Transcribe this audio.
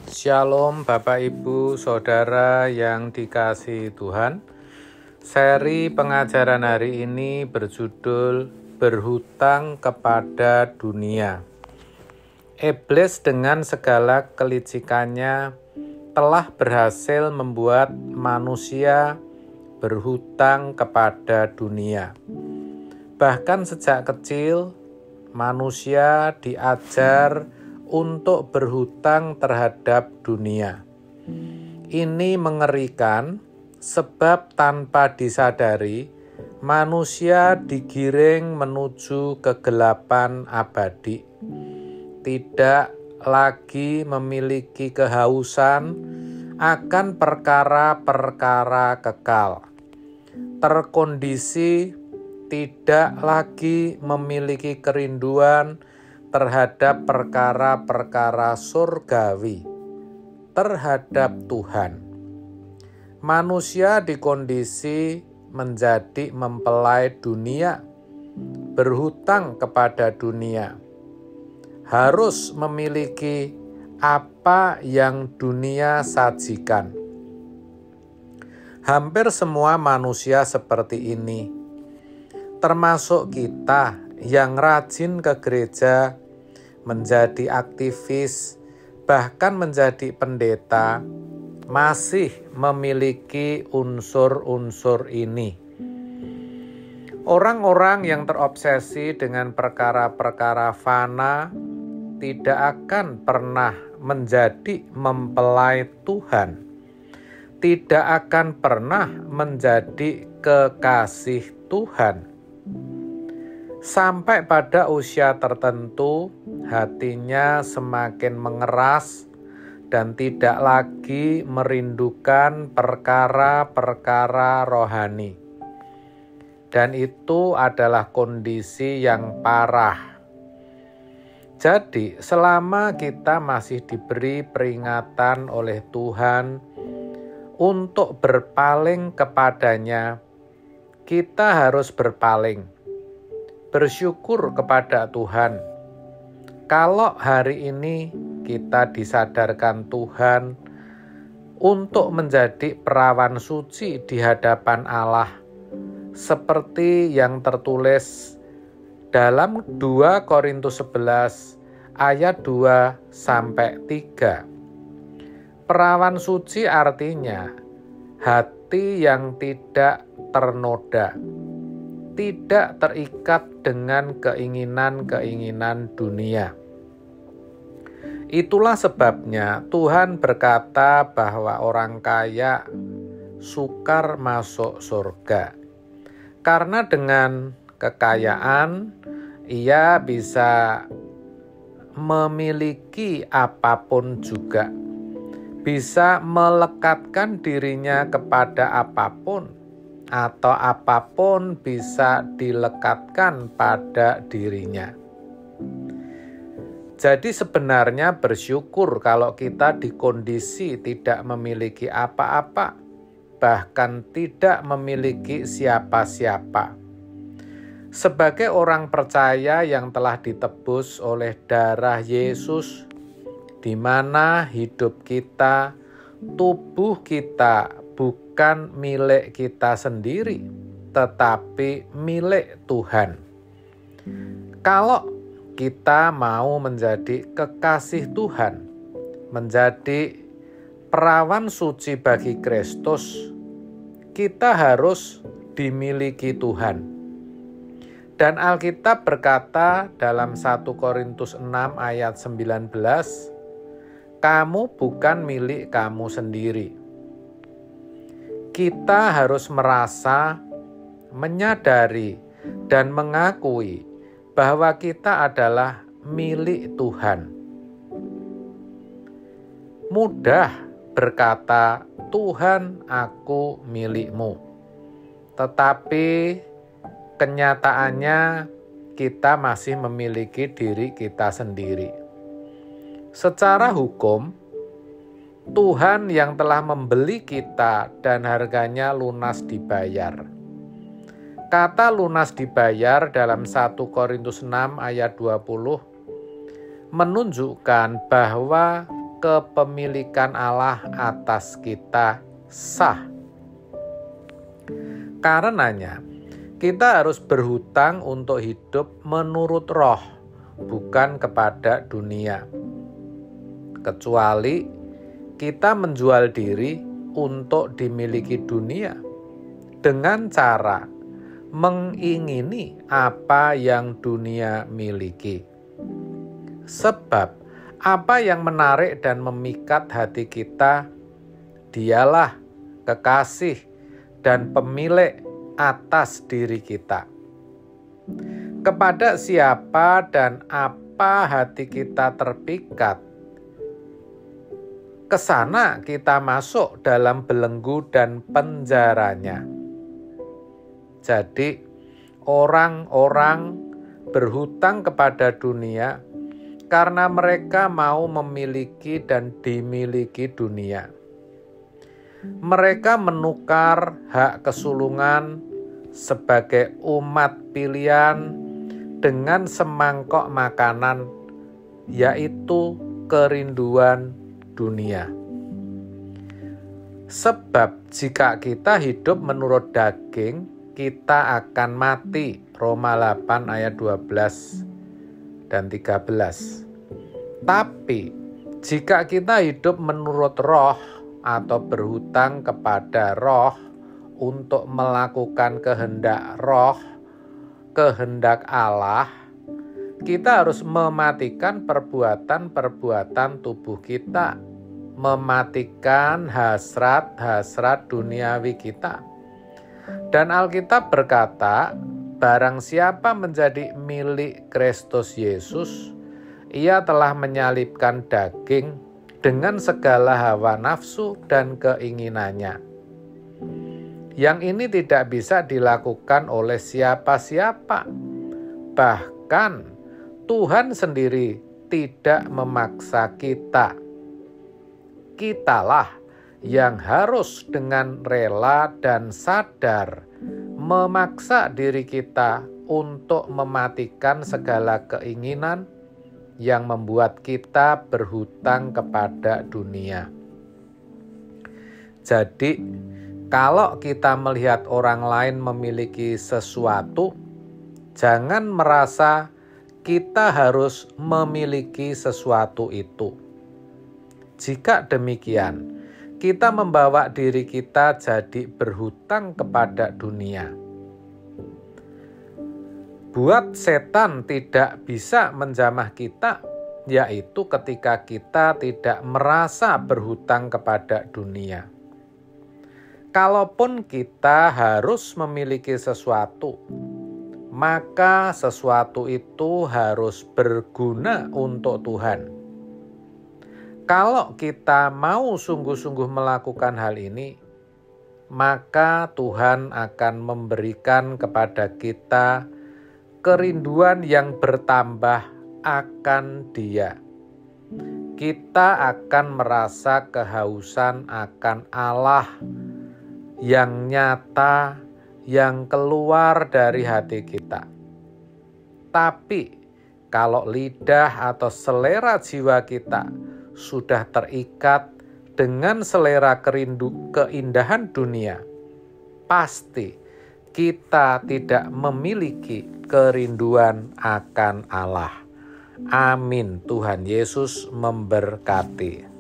Shalom Bapak Ibu Saudara yang dikasihi Tuhan. Seri pengajaran hari ini berjudul Berhutang kepada Dunia. Iblis dengan segala kelicikannya telah berhasil membuat manusia berhutang kepada dunia. Bahkan sejak kecil manusia diajar untuk berhutang terhadap dunia. Ini mengerikan sebab tanpa disadari manusia digiring menuju kegelapan abadi. Tidak lagi memiliki kehausan akan perkara-perkara kekal. Terkondisi tidak lagi memiliki kerinduan terhadap perkara-perkara surgawi, terhadap Tuhan. Manusia dikondisi menjadi mempelai dunia, berhutang kepada dunia. Harus memiliki apa yang dunia sajikan. Hampir semua manusia seperti ini, termasuk kita yang rajin ke gereja, menjadi aktivis, bahkan menjadi pendeta, masih memiliki unsur-unsur ini. Orang-orang yang terobsesi dengan perkara-perkara fana tidak akan pernah menjadi mempelai Tuhan, tidak akan pernah menjadi kekasih Tuhan. Sampai pada usia tertentu, hatinya semakin mengeras dan tidak lagi merindukan perkara-perkara rohani. Dan itu adalah kondisi yang parah. Jadi, selama kita masih diberi peringatan oleh Tuhan untuk berpaling kepadanya, kita harus berpaling. Bersyukur kepada Tuhan. Kalau hari ini kita disadarkan Tuhan untuk menjadi perawan suci di hadapan Allah, seperti yang tertulis dalam 2 Korintus 11 ayat 2-3. Perawan suci artinya hati yang tidak ternoda, tidak terikat dengan keinginan-keinginan dunia. Itulah sebabnya Tuhan berkata bahwa orang kaya sukar masuk surga. Karena dengan kekayaan ia bisa memiliki apapun juga, bisa melekatkan dirinya kepada apapun, atau apapun bisa dilekatkan pada dirinya. Jadi sebenarnya bersyukur kalau kita dikondisi tidak memiliki apa-apa, bahkan tidak memiliki siapa-siapa. Sebagai orang percaya yang telah ditebus oleh darah Yesus, di mana hidup kita, tubuh kita bukan milik kita sendiri, tetapi milik Tuhan. Kalau kita mau menjadi kekasih Tuhan, menjadi perawan suci bagi Kristus, kita harus dimiliki Tuhan. Dan Alkitab berkata dalam 1 Korintus 6 ayat 19, kamu bukan milik kamu sendiri. Kita harus merasa, menyadari, dan mengakui bahwa kita adalah milik Tuhan. Mudah berkata, Tuhan, aku milikmu. Tetapi kenyataannya kita masih memiliki diri kita sendiri. Secara hukum, Tuhan yang telah membeli kita dan harganya lunas dibayar. Kata lunas dibayar dalam 1 Korintus 6 ayat 20 menunjukkan bahwa kepemilikan Allah atas kita sah. Karenanya, kita harus berhutang untuk hidup menurut roh, bukan kepada dunia. Kecuali kita menjual diri untuk dimiliki dunia dengan cara mengingini apa yang dunia miliki. Sebab apa yang menarik dan memikat hati kita, dialah kekasih dan pemilik atas diri kita. Kepada siapa dan apa hati kita terpikat, ke sana kita masuk dalam belenggu dan penjaranya. Jadi, orang-orang berhutang kepada dunia karena mereka mau memiliki dan dimiliki dunia. Mereka menukar hak kesulungan sebagai umat pilihan dengan semangkok makanan, yaitu kerinduan dunia. Sebab jika kita hidup menurut daging, kita akan mati. Roma 8 ayat 12 dan 13. Tapi jika kita hidup menurut roh atau berhutang kepada roh untuk melakukan kehendak roh, kehendak Allah, kita harus mematikan perbuatan-perbuatan tubuh kita, mematikan hasrat-hasrat duniawi kita. Dan Alkitab berkata, barang siapa menjadi milik Kristus Yesus, ia telah menyalibkan daging dengan segala hawa nafsu dan keinginannya. Yang ini tidak bisa dilakukan oleh siapa-siapa. Bahkan Tuhan sendiri tidak memaksa kita. Kitalah yang harus dengan rela dan sadar memaksa diri kita untuk mematikan segala keinginan yang membuat kita berhutang kepada dunia. Jadi, kalau kita melihat orang lain memiliki sesuatu, jangan merasa kita harus memiliki sesuatu itu. Jika demikian, kita membawa diri kita jadi berhutang kepada dunia. Buat setan tidak bisa menjamah kita, yaitu ketika kita tidak merasa berhutang kepada dunia. Kalaupun kita harus memiliki sesuatu, maka sesuatu itu harus berguna untuk Tuhan. Kalau kita mau sungguh-sungguh melakukan hal ini, maka Tuhan akan memberikan kepada kita kerinduan yang bertambah akan Dia. Kita akan merasa kehausan akan Allah yang nyata, yang keluar dari hati kita. Tapi kalau lidah atau selera jiwa kita sudah terikat dengan selera keindahan dunia, pasti kita tidak memiliki kerinduan akan Allah. Amin. Tuhan Yesus memberkati.